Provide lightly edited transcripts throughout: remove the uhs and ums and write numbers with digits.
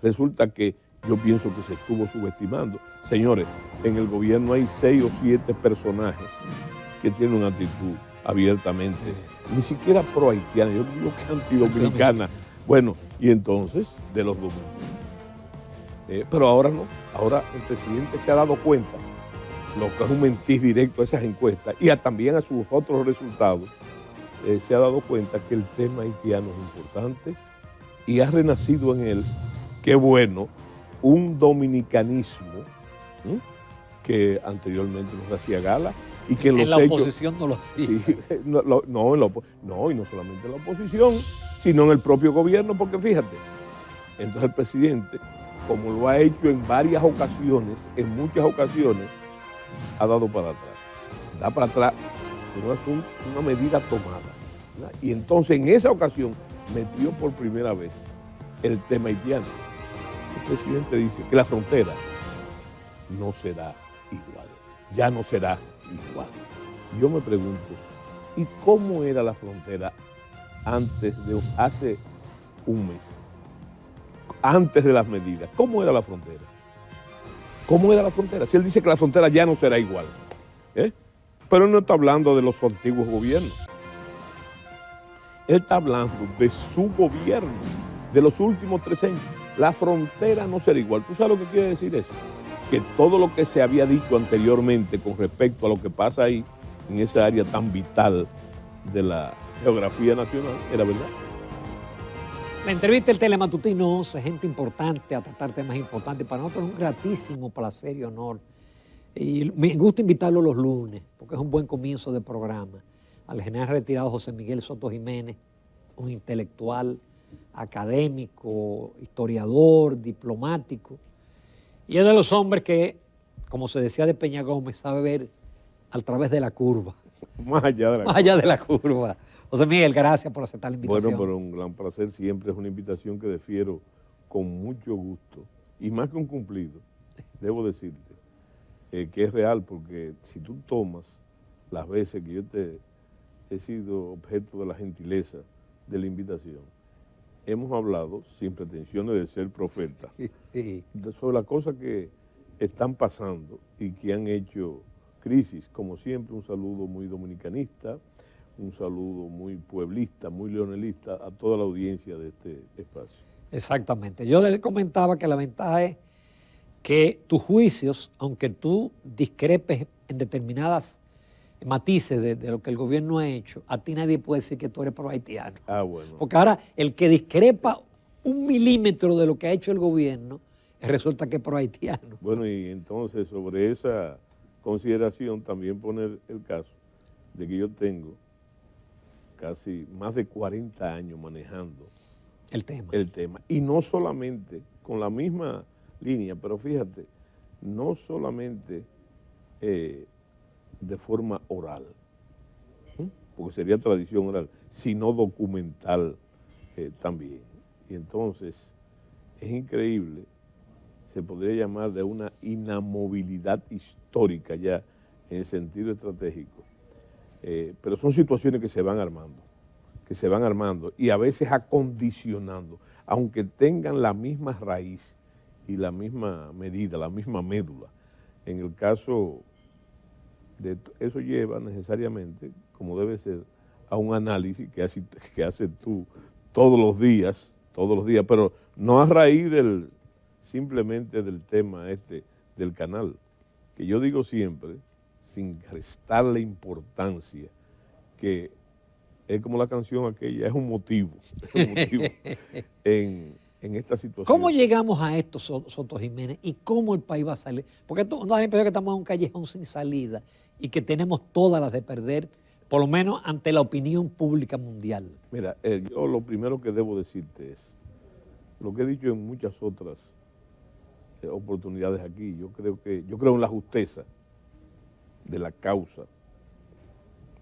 Resulta que yo pienso que se estuvo subestimando. Señores, en el gobierno hay 6 o 7 personajes que tienen una actitud abiertamente, ni siquiera pro-haitiana, yo digo que antidominicana. Bueno, y entonces, de los dominicanos. Pero ahora no, ahora el presidente se ha dado cuenta, lo que es un mentir directo a esas encuestas y también a sus otros resultados, se ha dado cuenta que el tema haitiano es importante y ha renacido en él, qué bueno, un dominicanismo que anteriormente no se hacía gala y que en la oposición no lo hacía. Sí, no, y no solamente en la oposición, sino en el propio gobierno, porque fíjate, entonces el presidente, como lo ha hecho en varias ocasiones, en muchas ocasiones, ha dado para atrás. Da para atrás, no es una medida tomada, ¿verdad? Y entonces en esa ocasión metió por primera vez el tema haitiano. El presidente dice que la frontera no será igual, ya no será igual. Yo me pregunto, ¿y cómo era la frontera hace un mes? Antes de las medidas, ¿cómo era la frontera? ¿Cómo era la frontera? Si él dice que la frontera ya no será igual, pero él no está hablando de los antiguos gobiernos. Él está hablando de su gobierno, de los últimos 3 años. La frontera no será igual. ¿Tú sabes lo que quiere decir eso? Que todo lo que se había dicho anteriormente con respecto a lo que pasa ahí, en esa área tan vital de la geografía nacional, era verdad. La entrevista del Telematutino, gente importante a tratar temas importantes. Para nosotros es un gratísimo placer y honor. Y me gusta invitarlo los lunes, porque es un buen comienzo de programa. Al general retirado José Miguel Soto Jiménez, un intelectual, académico, historiador, diplomático. Y es de los hombres que, como se decía de Peña Gómez, sabe ver a través de la curva. Más allá de la curva. José Miguel, gracias por aceptar la invitación. Bueno, pero un gran placer, siempre es una invitación que defiero con mucho gusto. Y más que un cumplido, debo decirte, que es real, porque si tú tomas las veces que yo he sido objeto de la gentileza de la invitación, hemos hablado, sin pretensiones de ser profeta, sobre las cosas que están pasando y que han hecho crisis. Como siempre, un saludo muy dominicanista, un saludo muy pueblista, muy leonelista a toda la audiencia de este espacio. Exactamente. Yo le comentaba que la ventaja es que tus juicios, aunque tú discrepes en determinadas matices de lo que el gobierno ha hecho, a ti nadie puede decir que tú eres pro-haitiano. Bueno. Porque ahora el que discrepa 1 milímetro de lo que ha hecho el gobierno, resulta que es pro-haitiano. Bueno, y entonces sobre esa consideración también poner el caso de que yo tengo casi más de 40 años manejando el tema. Y no solamente con la misma línea, pero fíjate, no solamente de forma oral, porque sería tradición oral, sino documental también. Y entonces es increíble, se podría llamar de una inamovilidad histórica ya en el sentido estratégico. Pero son situaciones que se van armando y a veces acondicionando, aunque tengan la misma raíz y la misma medida, la misma médula. En el caso de eso lleva necesariamente, como debe ser, a un análisis que haces tú todos los días, pero no a raíz simplemente del tema del canal, que yo digo siempre, sin restarle importancia, que es como la canción aquella, es un motivo en esta situación. ¿Cómo llegamos a esto, Soto Jiménez, y cómo el país va a salir? Porque nos da la impresión que estamos en un callejón sin salida y que tenemos todas las de perder, por lo menos ante la opinión pública mundial. Mira, yo lo primero que debo decirte es, lo que he dicho en muchas otras oportunidades aquí, yo creo en la justeza de la causa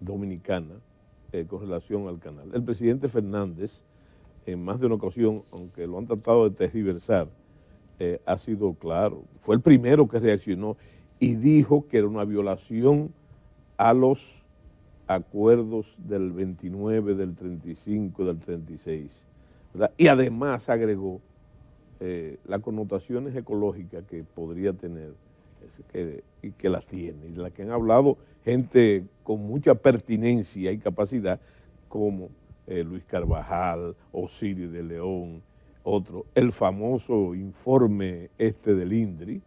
dominicana con relación al canal. El presidente Fernández, en más de una ocasión, aunque lo han tratado de tergiversar, ha sido claro, fue el primero que reaccionó y dijo que era una violación a los acuerdos del 29, del 35, del 36, ¿verdad? Y además agregó las connotaciones ecológicas que podría tener y que las tiene, y de las que han hablado gente con mucha pertinencia y capacidad, como Luis Carvajal, Osiris de León, otro, el famoso informe del INDRI,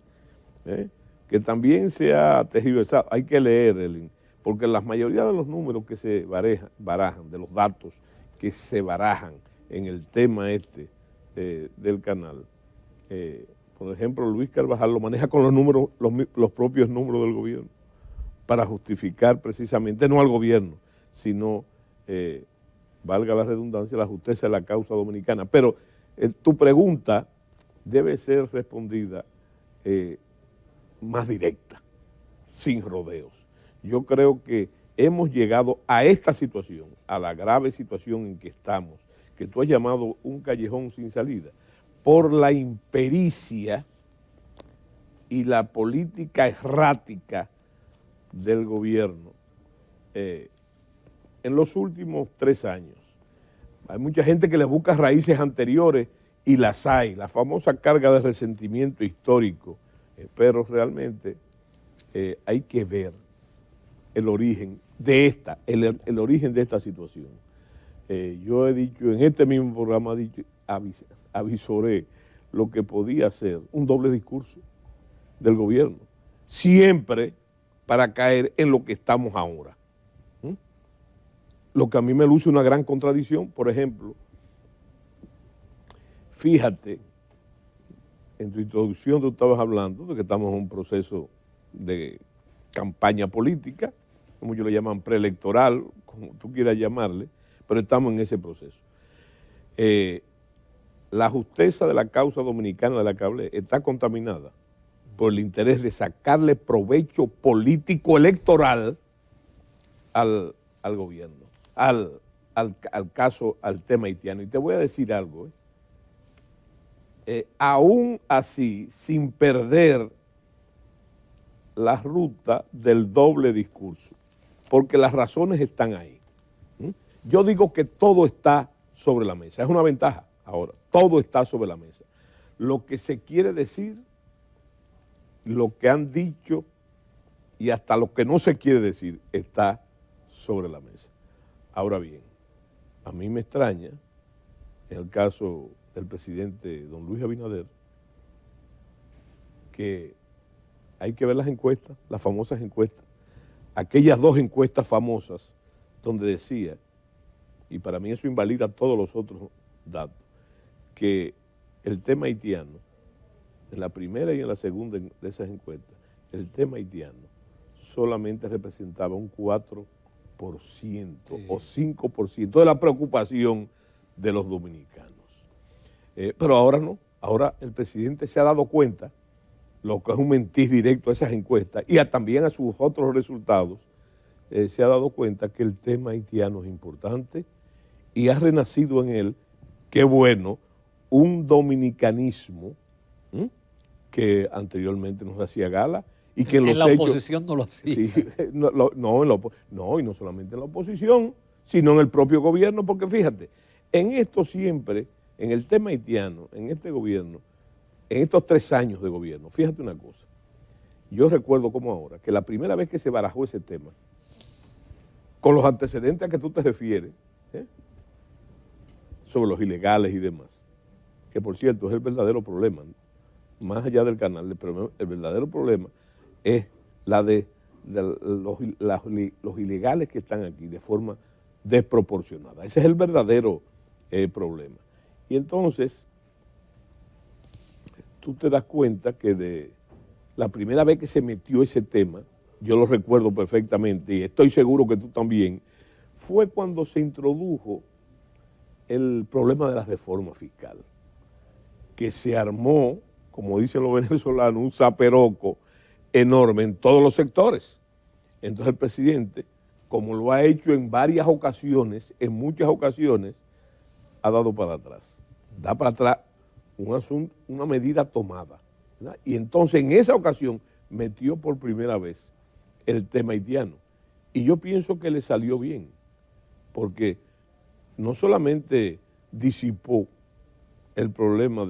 que también se ha tergiversado. Hay que leer, porque la mayoría de los números que se barajan, de los datos que se barajan en el tema del canal, por ejemplo, Luis Carvajal lo maneja con los números, los propios números del gobierno, para justificar precisamente, no al gobierno, sino, valga la redundancia, la justicia de la causa dominicana. Pero tu pregunta debe ser respondida más directa, sin rodeos. Yo creo que hemos llegado a esta situación, a la grave situación en que estamos, que tú has llamado un callejón sin salida, por la impericia y la política errática del gobierno en los últimos 3 años. Hay mucha gente que le busca raíces anteriores y las hay, la famosa carga de resentimiento histórico, pero realmente hay que ver el origen de el origen de esta situación. Yo he dicho, en este mismo programa avisoré lo que podía ser un doble discurso del gobierno, siempre para caer en lo que estamos ahora. Lo que a mí me luce una gran contradicción, por ejemplo, fíjate, en tu introducción tú estabas hablando de que estamos en un proceso de campaña política, como ellos le llaman preelectoral, como tú quieras llamarle, pero estamos en ese proceso. La justeza de la causa dominicana de la que hablé está contaminada por el interés de sacarle provecho político electoral al gobierno, al caso, al tema haitiano. Y te voy a decir algo, aún así, sin perder la ruta del doble discurso, porque las razones están ahí. Yo digo que todo está sobre la mesa, es una ventaja ahora, todo está sobre la mesa. Lo que se quiere decir, lo que han dicho y hasta lo que no se quiere decir está sobre la mesa. Ahora bien, a mí me extraña, en el caso del presidente don Luis Abinader, que hay que ver las encuestas, las famosas encuestas, aquellas 2 encuestas famosas donde decía, y para mí eso invalida todos los otros datos, que el tema haitiano, en la primera y en la segunda de esas encuestas, el tema haitiano solamente representaba un 4% o 5% de la preocupación de los dominicanos. Pero ahora no, ahora el presidente se ha dado cuenta, lo que es un mentir directo a esas encuestas y también a sus otros resultados, se ha dado cuenta que el tema haitiano es importante y ha renacido en él, qué bueno, un dominicanismo que anteriormente nos hacía gala y que en la oposición no lo hacía. Sí, no, y no solamente en la oposición, sino en el propio gobierno, porque fíjate, en esto siempre, en el tema haitiano, en este gobierno, en estos 3 años de gobierno, fíjate una cosa, yo recuerdo como ahora, que la primera vez que se barajó ese tema, con los antecedentes a que tú te refieres, sobre los ilegales y demás, que por cierto es el verdadero problema, más allá del canal, el verdadero problema es la de los ilegales que están aquí de forma desproporcionada. Ese es el verdadero problema. Y entonces, tú te das cuenta que de la primera vez que se metió ese tema, yo lo recuerdo perfectamente y estoy seguro que tú también, fue cuando se introdujo el problema de la reforma fiscal, que se armó, como dicen los venezolanos, un zaperoco enorme en todos los sectores. Entonces el presidente, como lo ha hecho en varias ocasiones, en muchas ocasiones, ha dado para atrás. Da para atrás una medida tomada, ¿verdad? Y entonces en esa ocasión metió por primera vez el tema haitiano. Y yo pienso que le salió bien, porque no solamente disipó el problema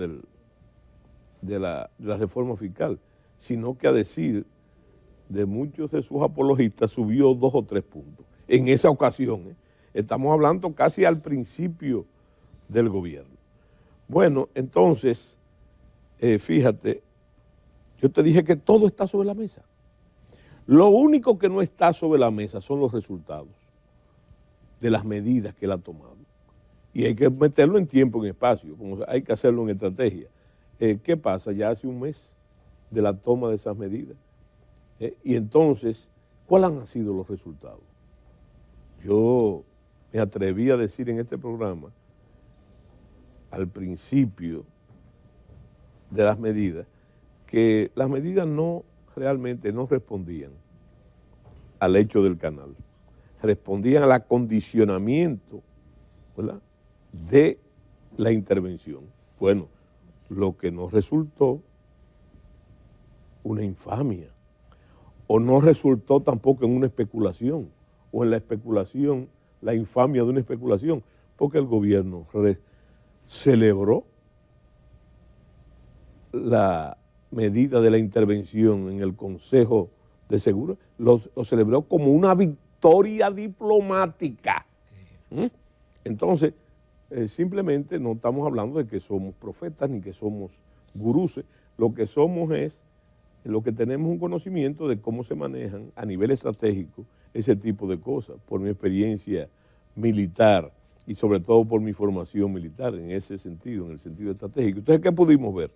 de la reforma fiscal, sino que a decir de muchos de sus apologistas subió 2 o 3 puntos. En esa ocasión, estamos hablando casi al principio del gobierno. Bueno, entonces, fíjate, yo te dije que todo está sobre la mesa. Lo único que no está sobre la mesa son los resultados de las medidas que él ha tomado. Y hay que meterlo en tiempo, en espacio, como hay que hacerlo en estrategia. ¿Qué pasa? Ya hace un mes de la toma de esas medidas. Y entonces, ¿cuáles han sido los resultados? Yo me atreví a decir en este programa, al principio de las medidas, que las medidas realmente no respondían al hecho del canal, respondían al acondicionamiento, ¿verdad?, de la intervención. Bueno, lo que nos resultó una infamia, o no resultó tampoco en una especulación, o en la especulación, la infamia de una especulación, porque el gobierno celebró la medida de la intervención en el Consejo de Seguridad, lo celebró como una victoria diplomática. Entonces, simplemente no estamos hablando de que somos profetas ni que somos guruses, lo que somos es lo que tenemos un conocimiento de cómo se manejan a nivel estratégico ese tipo de cosas, por mi experiencia militar y sobre todo por mi formación militar en ese sentido, en el sentido estratégico. Entonces, ¿qué pudimos ver?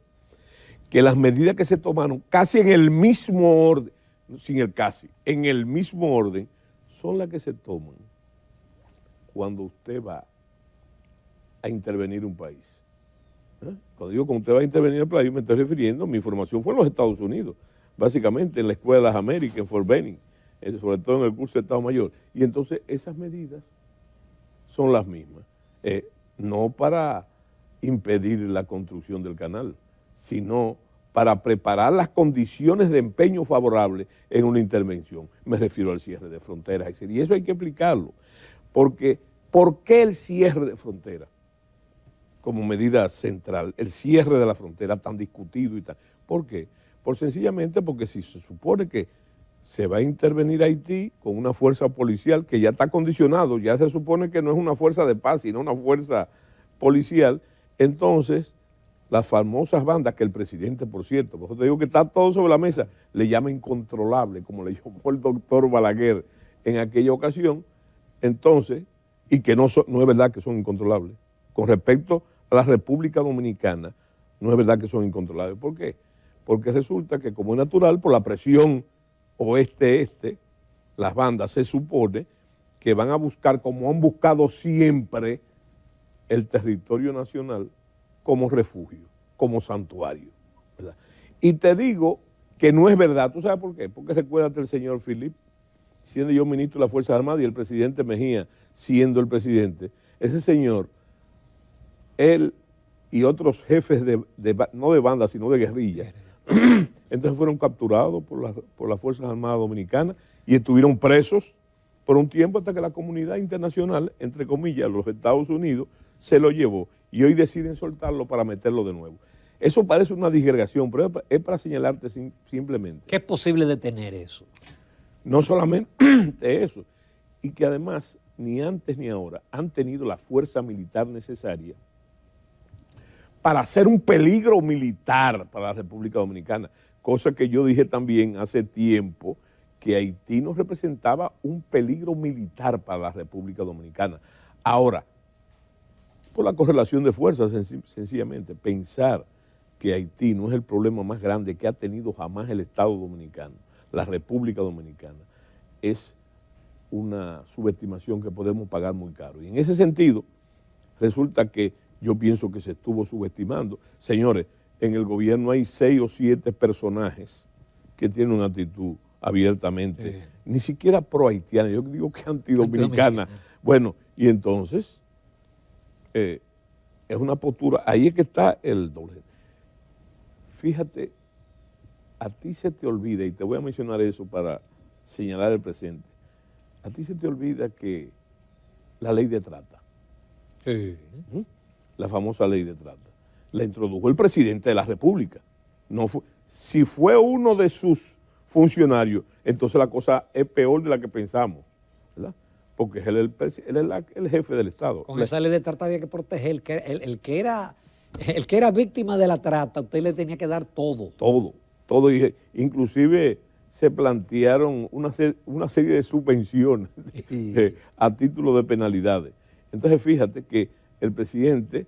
Que las medidas que se tomaron casi en el mismo orden, sin el casi, en el mismo orden, son las que se toman cuando usted va a intervenir un país. Cuando digo cuando usted va a intervenir un país, me estoy refiriendo, mi formación fue en los Estados Unidos, básicamente en la Escuela de las Américas, en Fort Benning, sobre todo en el curso de Estado Mayor. Y entonces esas medidas son las mismas, no para impedir la construcción del canal, sino para preparar las condiciones de empeño favorable en una intervención. Me refiero al cierre de fronteras, etc. Y eso hay que explicarlo, porque ¿por qué el cierre de fronteras como medida central, el cierre de la frontera tan discutido y tal? ¿Por qué? Sencillamente porque si se supone que se va a intervenir Haití con una fuerza policial que ya está condicionado, ya se supone que no es una fuerza de paz, sino una fuerza policial, entonces las famosas bandas que el presidente, por cierto, por eso te digo que está todo sobre la mesa, le llama incontrolable, como le llamó el doctor Balaguer en aquella ocasión, entonces, y que no es verdad que son incontrolables. Con respecto a la República Dominicana, no es verdad que son incontrolables. ¿Por qué? Porque resulta que, como es natural, por la presión oeste-este, las bandas se supone que van a buscar, como han buscado siempre, el territorio nacional como refugio, como santuario, ¿verdad? Y te digo que no es verdad. ¿Tú sabes por qué? Porque recuérdate el señor Philip, siendo yo ministro de las Fuerzas Armadas y el presidente Mejía siendo el presidente, ese señor, él y otros jefes no de banda, sino de guerrilla, entonces fueron capturados por las Fuerzas Armadas Dominicanas y estuvieron presos por un tiempo hasta que la comunidad internacional, entre comillas, los Estados Unidos, se lo llevó y hoy deciden soltarlo para meterlo de nuevo. Eso parece una disgregación, pero es para señalarte simplemente. ¿Qué es posible detener eso? No solamente eso, y que además ni antes ni ahora han tenido la fuerza militar necesaria para ser un peligro militar para la República Dominicana, cosa que yo dije también hace tiempo, que Haití nos representaba un peligro militar para la República Dominicana. Ahora, por la correlación de fuerzas, sencillamente, pensar que Haití no es el problema más grande que ha tenido jamás el Estado Dominicano, la República Dominicana, es una subestimación que podemos pagar muy caro. Y en ese sentido, resulta que yo pienso que se estuvo subestimando. Señores, en el gobierno hay 6 o 7 personajes que tienen una actitud abiertamente, ni siquiera pro-haitiana, yo digo que antidominicana. Bueno, y entonces, es una postura, ahí es que está el doble. Fíjate, a ti se te olvida, y te voy a mencionar eso para señalar el presente, a ti se te olvida que la ley de trata, la famosa ley de trata, la introdujo el presidente de la República, No fue, si fue uno de sus funcionarios, entonces la cosa es peor de la que pensamos, ¿verdad? Porque él es el jefe del Estado. Con esa ley de trata había que proteger el que era víctima de la trata, usted le tenía que dar todo. Todo. Inclusive se plantearon una serie de subvenciones a título de penalidades. Entonces fíjate que el presidente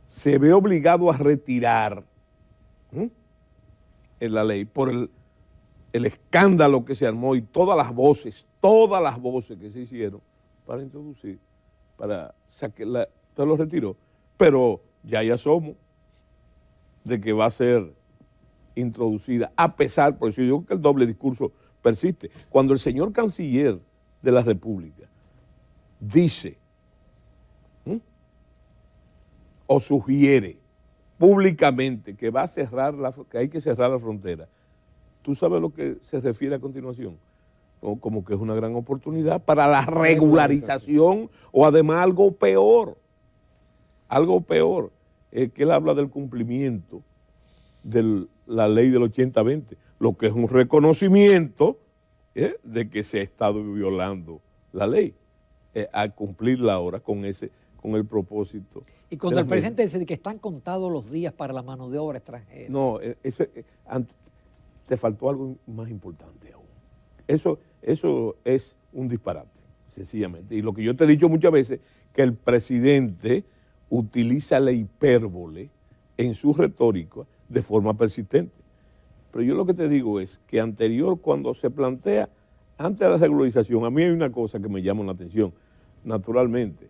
se ve obligado a retirar en la ley por el escándalo que se armó y todas las voces que se hicieron para introducir, para sacar usted lo retiró, pero ya asomos de que va a ser introducida, a pesar, por eso yo digo que el doble discurso persiste. Cuando el señor canciller de la República dice o sugiere públicamente que va a cerrar que hay que cerrar la frontera, ¿tú sabes lo que se refiere a continuación? Como que es una gran oportunidad para la regularización o además algo peor, que él habla del cumplimiento de la ley del 80-20, lo que es un reconocimiento de que se ha estado violando la ley, al cumplirla ahora con el propósito. Y cuando el presidente dice que están contados los días para la mano de obra extranjera. No, te faltó algo más importante aún. Eso es un disparate, sencillamente. Y lo que yo te he dicho muchas veces, que el presidente utiliza la hipérbole en su retórica de forma persistente. Pero yo lo que te digo es que cuando se plantea, antes de la regularización, a mí hay una cosa que me llama la atención. Naturalmente,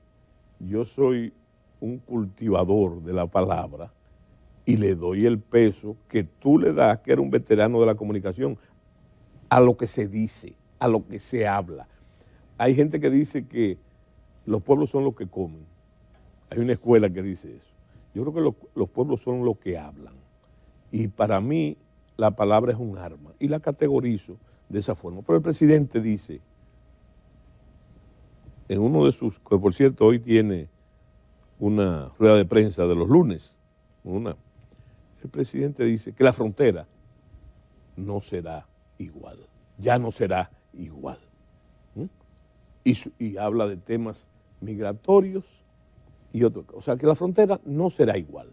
yo soy un cultivador de la palabra y le doy el peso que tú le das, que era un veterano de la comunicación, a lo que se dice, a lo que se habla. Hay gente que dice que los pueblos son los que comen. Hay una escuela que dice eso. Yo creo que los pueblos son los que hablan. Y para mí la palabra es un arma y la categorizo de esa forma. Pero el presidente dice, en uno de sus, que por cierto hoy tiene una rueda de prensa de los lunes, el presidente dice que la frontera no será igual, ya no será igual. Y habla de temas migratorios y otro, o sea que la frontera no será igual.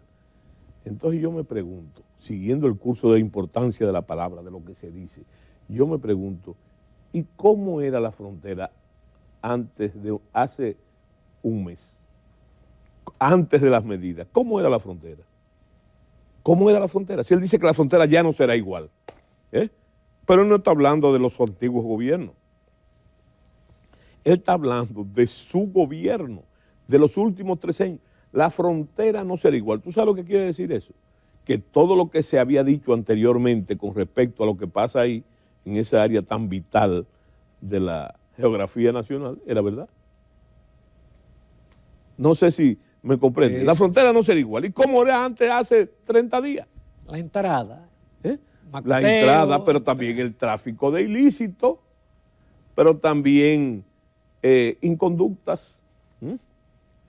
Entonces yo me pregunto, siguiendo el curso de la importancia de la palabra, de lo que se dice, yo me pregunto, ¿y cómo era la frontera hace un mes? Antes de las medidas, ¿cómo era la frontera? ¿Cómo era la frontera? Si él dice que la frontera ya no será igual, pero él no está hablando de los antiguos gobiernos. Él está hablando de su gobierno, de los últimos 3 años. La frontera no será igual. ¿Tú sabes lo que quiere decir eso? Que todo lo que se había dicho anteriormente con respecto a lo que pasa ahí, en esa área tan vital de la geografía nacional, era verdad. No sé si me comprende. La frontera no será igual. ¿Y cómo era antes, hace 30 días? La entrada. Macoteo, la entrada, pero también el tráfico de ilícitos, pero también inconductas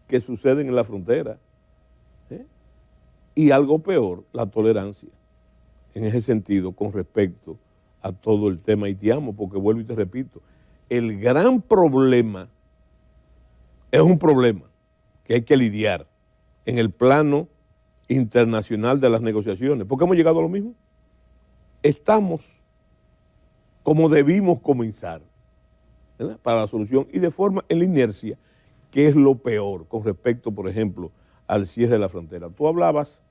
que suceden en la frontera. Y algo peor, la tolerancia, en ese sentido, con respecto a todo el tema haitiano, porque vuelvo y te repito, el gran problema es un problema que hay que lidiar en el plano internacional de las negociaciones, porque hemos llegado a lo mismo. Estamos como debimos comenzar, ¿verdad?, para la solución y de forma en la inercia, que es lo peor con respecto, por ejemplo, al cierre de la frontera. Tú hablabas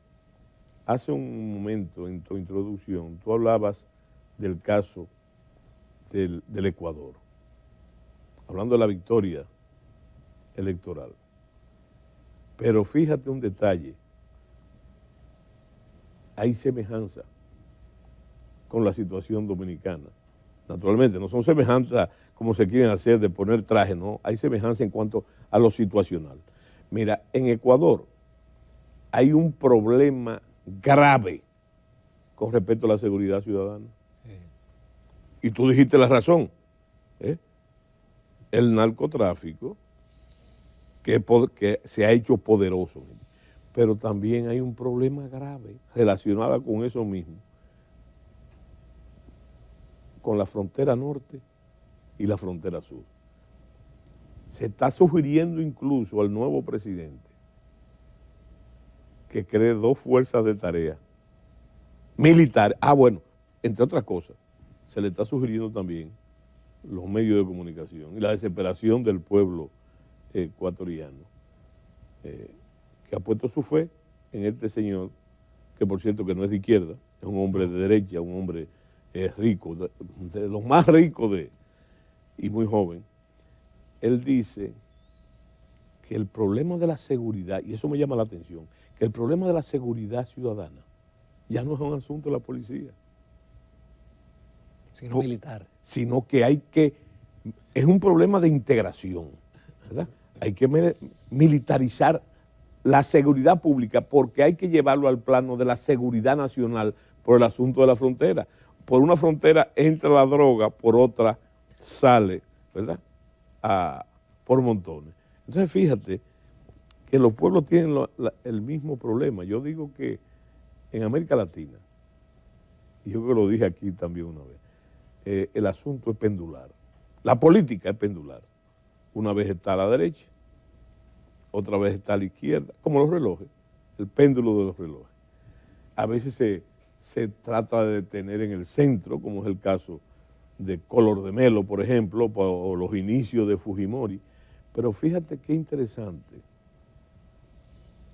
hace un momento en tu introducción, tú hablabas del caso del Ecuador, hablando de la victoria electoral. Pero fíjate un detalle, hay semejanza con la situación dominicana. Naturalmente, no son semejanzas como se quieren hacer de poner traje, no, hay semejanza en cuanto a lo situacional. Mira, en Ecuador hay un problema grave con respecto a la seguridad ciudadana. Y tú dijiste la razón. El narcotráfico que se ha hecho poderoso. pero también hay un problema grave relacionado con eso mismo, con la frontera norte y la frontera sur. Se está sugiriendo incluso al nuevo presidente que cree 2 fuerzas de tarea militares. Bueno, entre otras cosas, se le está sugiriendo también los medios de comunicación y la desesperación del pueblo ecuatoriano, que ha puesto su fe en este señor, que por cierto que no es de izquierda, es un hombre de derecha, un hombre rico, de los más ricos y muy joven. Él dice que el problema de la seguridad, y eso me llama la atención, que el problema de la seguridad ciudadana ya no es un asunto de la policía, sino militar. Sino que es un problema de integración, ¿verdad? Hay que militarizar la seguridad pública porque hay que llevarlo al plano de la seguridad nacional por el asunto de la frontera. Por una frontera entra la droga, por otra sale, ¿verdad? Por montones. Entonces fíjate que los pueblos tienen el mismo problema. Yo digo que en América Latina, y yo creo que lo dije aquí también una vez, el asunto es pendular. La política es pendular. Una vez está a la derecha, otra vez está a la izquierda, como los relojes, el péndulo de los relojes. A veces se trata de tener en el centro, como es el caso de Collor de Mello, por ejemplo, o los inicios de Fujimori. Pero fíjate qué interesante,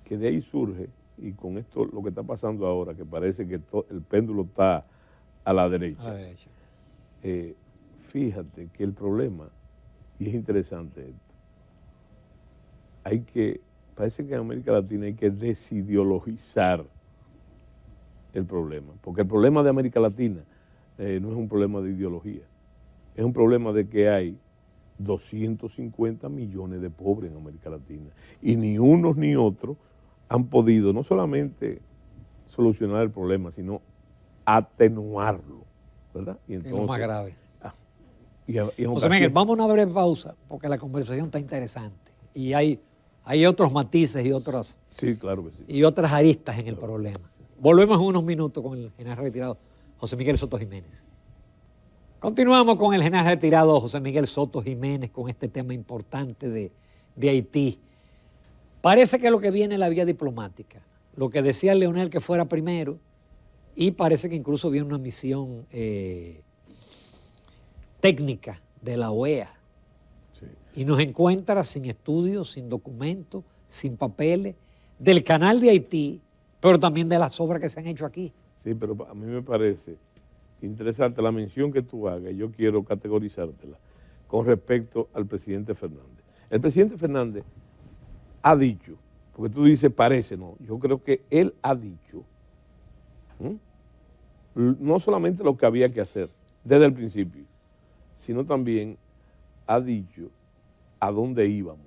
que de ahí surge, y con esto lo que está pasando ahora, que parece que el péndulo está a la derecha. A la derecha. Fíjate que el problema, y es interesante esto, parece que en América Latina hay que desideologizar el problema, porque el problema de América Latina no es un problema de ideología, es un problema de que hay 250 millones de pobres en América Latina y ni unos ni otros han podido no solamente solucionar el problema, sino atenuarlo, ¿verdad? Y entonces, es lo más grave. José Miguel, vamos a una breve pausa porque la conversación está interesante y hay otros matices y otras, sí, claro que sí, y otras aristas en el problema. Sí. Volvemos en unos minutos con el general retirado José Miguel Soto Jiménez. Continuamos con el general retirado José Miguel Soto Jiménez con este tema importante de Haití. Parece que lo que viene es la vía diplomática. Lo que decía Leonel que fuera primero, y parece que incluso viene una misión técnica de la OEA. Sí. Y nos encuentra sin estudios, sin documentos, sin papeles, del canal de Haití, pero también de las obras que se han hecho aquí. Sí, pero a mí me parece interesante la mención que tú hagas, yo quiero categorizártela con respecto al presidente Fernández. El presidente Fernández ha dicho, porque tú dices parece, no, yo creo que él ha dicho, no solamente lo que había que hacer desde el principio, sino también ha dicho a dónde íbamos,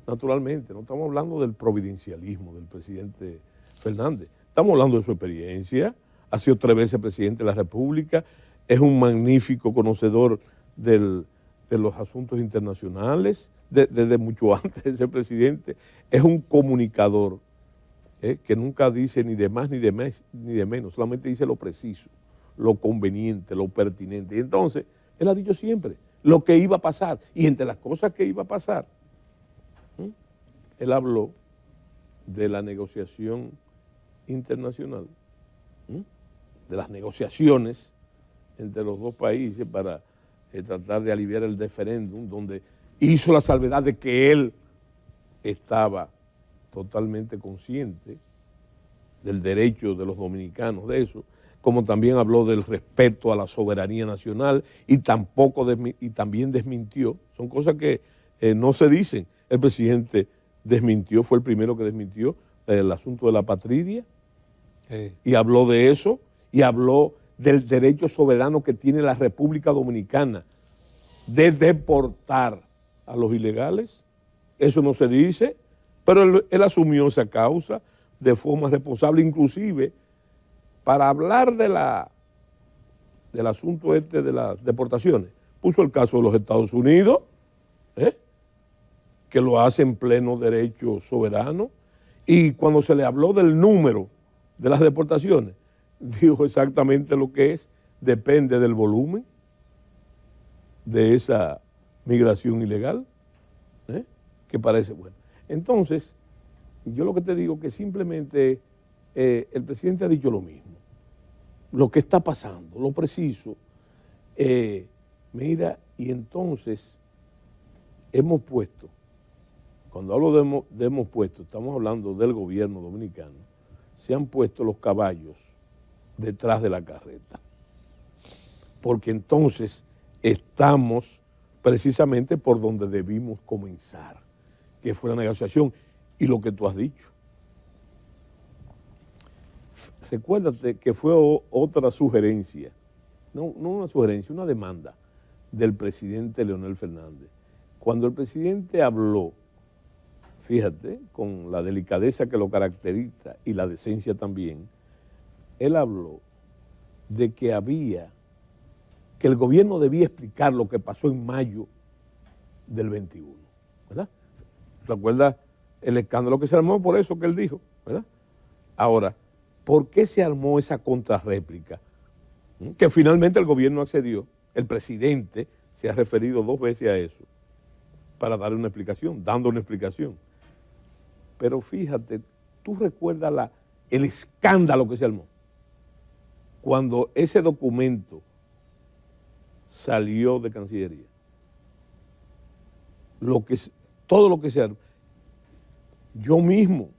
Naturalmente, no estamos hablando del providencialismo del presidente Fernández, estamos hablando de su experiencia, ha sido 3 veces presidente de la República, es un magnífico conocedor de los asuntos internacionales, desde mucho antes de ser presidente, es un comunicador que nunca dice ni de más ni de menos, solamente dice lo preciso, lo conveniente, lo pertinente. Y entonces, él ha dicho siempre lo que iba a pasar, y entre las cosas que iba a pasar, él habló de la negociación internacional, de las negociaciones entre los dos países para tratar de aliviar el referéndum, donde hizo la salvedad de que él estaba totalmente consciente del derecho de los dominicanos de eso, como también habló del respeto a la soberanía nacional y también desmintió, son cosas que no se dicen, el presidente desmintió, fue el primero que desmintió el asunto de la patria, y habló de eso, y habló del derecho soberano que tiene la República Dominicana de deportar a los ilegales. Eso no se dice, pero él asumió esa causa de forma responsable, inclusive para hablar del asunto de las deportaciones. Puso el caso de los Estados Unidos, que lo hace en pleno derecho soberano, y cuando se le habló del número de las deportaciones, dijo exactamente lo que es, depende del volumen de esa migración ilegal, que parece bueno. Entonces, yo lo que te digo que simplemente el presidente ha dicho lo mismo, lo que está pasando, lo preciso. Mira, y entonces hemos puesto, cuando hablo de hemos puesto, estamos hablando del gobierno dominicano, se han puesto los caballos detrás de la carreta, porque entonces estamos precisamente por donde debimos comenzar, que fue la negociación y lo que tú has dicho. Recuérdate que fue otra sugerencia, no una sugerencia, una demanda del presidente Leonel Fernández. Cuando el presidente habló, fíjate, con la delicadeza que lo caracteriza y la decencia también, él habló de que el gobierno debía explicar lo que pasó en mayo del 21, ¿verdad? ¿Te acuerdas el escándalo que se armó por eso que él dijo, ¿verdad? Ahora, ¿por qué se armó esa contrarréplica? Que finalmente el gobierno accedió, el presidente se ha referido 2 veces a eso, para dar una explicación, dando una explicación. Pero fíjate, tú recuerdas el escándalo que se armó cuando ese documento salió de Cancillería. Todo lo que se armó. Yo mismo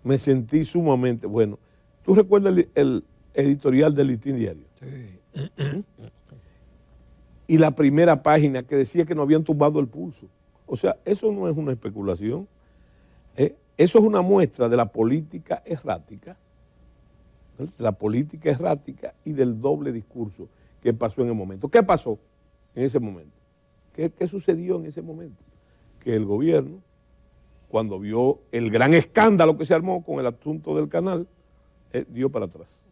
me sentí sumamente, bueno, ¿tú recuerdas el editorial del Listín Diario? Sí. Y la primera página que decía que no habían tumbado el pulso. O sea, eso no es una especulación. Eso es una muestra de la política errática, y del doble discurso que pasó en el momento. ¿Qué pasó en ese momento? ¿Qué sucedió en ese momento? Que el gobierno, cuando vio el gran escándalo que se armó con el asunto del canal, dio para atrás.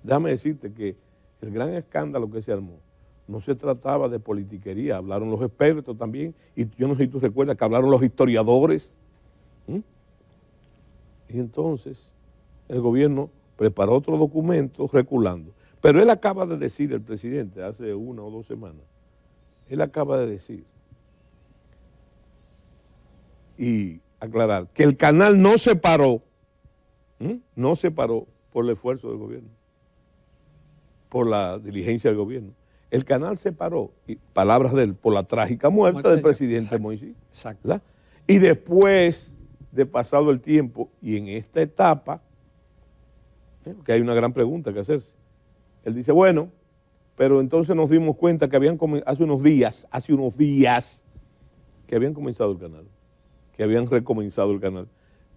Déjame decirte que el gran escándalo que se armó no se trataba de politiquería, hablaron los expertos también, y yo no sé si tú recuerdas que hablaron los historiadores. Y entonces el gobierno preparó otro documento reculando. Pero él acaba de decir, el presidente, hace 1 o 2 semanas, él acaba de decir y aclarar que el canal no se paró por el esfuerzo del gobierno, por la diligencia del gobierno. El canal se paró, y palabras de él, por la trágica muerte del presidente Moisés. Exacto. Y después de pasado el tiempo, y en esta etapa, que hay una gran pregunta que hacerse, él dice, bueno, pero entonces nos dimos cuenta que hace unos días, que habían comenzado el canal, que habían recomenzado el canal.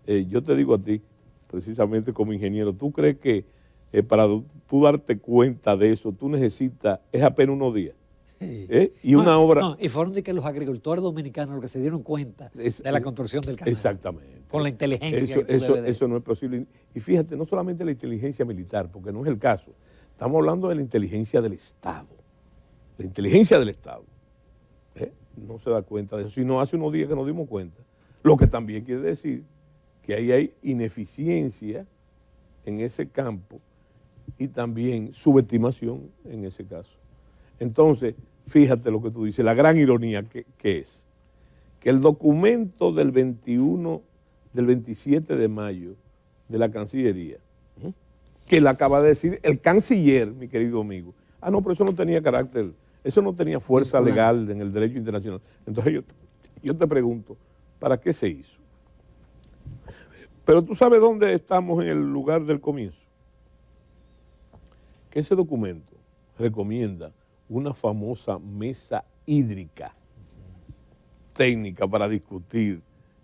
Yo te digo a ti, precisamente como ingeniero, ¿tú crees que para tú darte cuenta de eso, tú necesitas, es apenas unos días? Y una obra... No, y fueron de que los agricultores dominicanos los que se dieron cuenta de la construcción del canal. Exactamente. Con la inteligencia. Eso no es posible. Y fíjate, no solamente la inteligencia militar, porque no es el caso. Estamos hablando de la inteligencia del Estado. La inteligencia del Estado. No se da cuenta de eso, sino hace unos días que nos dimos cuenta. Lo que también quiere decir que ahí hay ineficiencia en ese campo y también subestimación en ese caso. Entonces, fíjate lo que tú dices, la gran ironía que es que el documento del 27 de mayo de la Cancillería, que le acaba de decir el canciller, mi querido amigo, no, pero eso no tenía carácter, eso no tenía fuerza legal en el derecho internacional. Entonces yo te pregunto, ¿para qué se hizo? Pero tú sabes dónde estamos en el lugar del comienzo. Que ese documento recomienda una famosa mesa hídrica técnica para discutir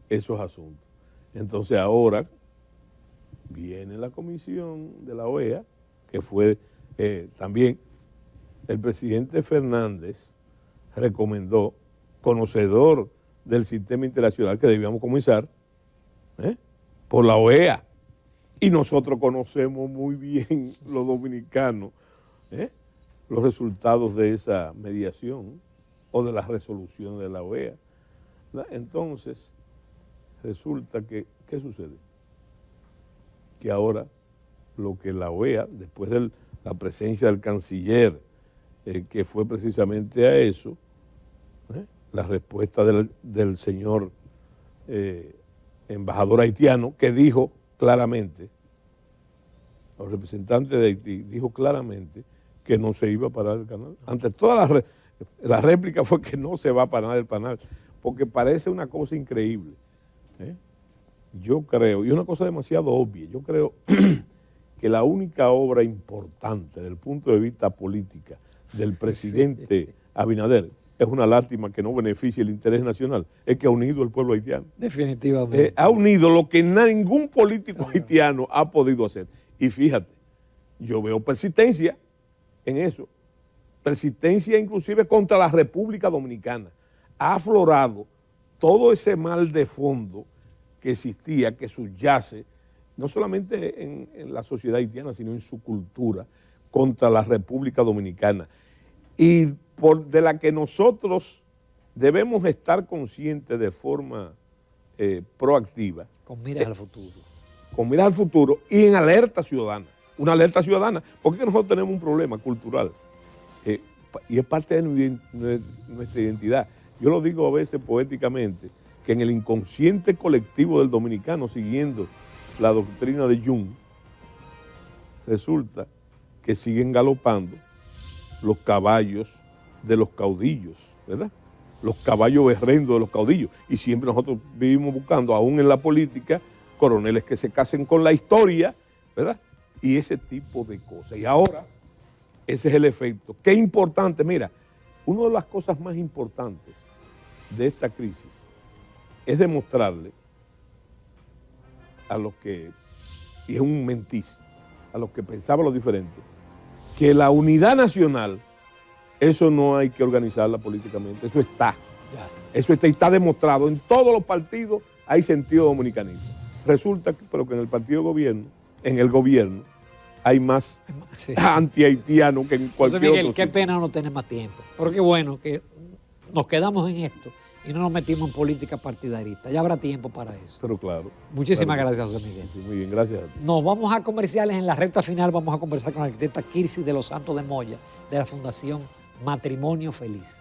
esos asuntos. Entonces ahora viene la comisión de la OEA, que fue también el presidente Fernández recomendó, conocedor del sistema internacional, que debíamos comenzar por la OEA. Y nosotros conocemos muy bien, los dominicanos, los resultados de esa mediación o de la resolución de la OEA. ¿verdad? Entonces, resulta que, ¿qué sucede? Que ahora lo que la OEA, después de la presencia del canciller, que fue precisamente a eso, la respuesta del señor embajador haitiano, que dijo claramente, los representantes de Haití, dijo claramente que no se iba a parar el canal. Ante todas la réplica fue que no se va a parar el canal, porque parece una cosa increíble. Yo creo, y una cosa demasiado obvia, yo creo que la única obra importante desde el punto de vista política del presidente Abinader, es una lástima que no beneficie el interés nacional, es que ha unido al pueblo haitiano. Definitivamente. Ha unido lo que ningún político haitiano ha podido hacer. Y fíjate, yo veo persistencia en eso, persistencia inclusive contra la República Dominicana. Ha aflorado todo ese mal de fondo que existía, que subyace, no solamente en la sociedad haitiana, sino en su cultura, contra la República Dominicana. Y de la que nosotros debemos estar conscientes de forma proactiva. Con miras al futuro. Con miras al futuro y en alerta ciudadana. Una alerta ciudadana, porque nosotros tenemos un problema cultural y es parte de nuestra identidad. Yo lo digo a veces poéticamente, que en el inconsciente colectivo del dominicano, siguiendo la doctrina de Jung, resulta que siguen galopando los caballos de los caudillos, ¿verdad? Los caballos berrendos de los caudillos. Y siempre nosotros vivimos buscando, aún en la política, coroneles que se casen con la historia, ¿verdad? Y ese tipo de cosas. Y ahora, ese es el efecto. Qué importante, mira, una de las cosas más importantes de esta crisis es demostrarle a los que, y es un mentiz, a los que pensaban lo diferente, que la unidad nacional, eso no hay que organizarla políticamente, eso está. Eso está demostrado. En todos los partidos hay sentido dominicanismo. Resulta que, pero que en el partido de gobierno, en el gobierno, hay más anti-haitiano que en cualquier Entonces, Miguel, otro qué sitio. pena no tener más tiempo. Pero qué bueno que nos quedamos en esto y no nos metimos en política partidarista. Ya habrá tiempo para eso. Pero claro. Muchísimas claro. gracias, José Miguel. Sí, muy bien, gracias. Nos vamos a comerciales. En la recta final vamos a conversar con la arquitecta Kirsi de los Santos de Moya, de la Fundación Matrimonio Feliz.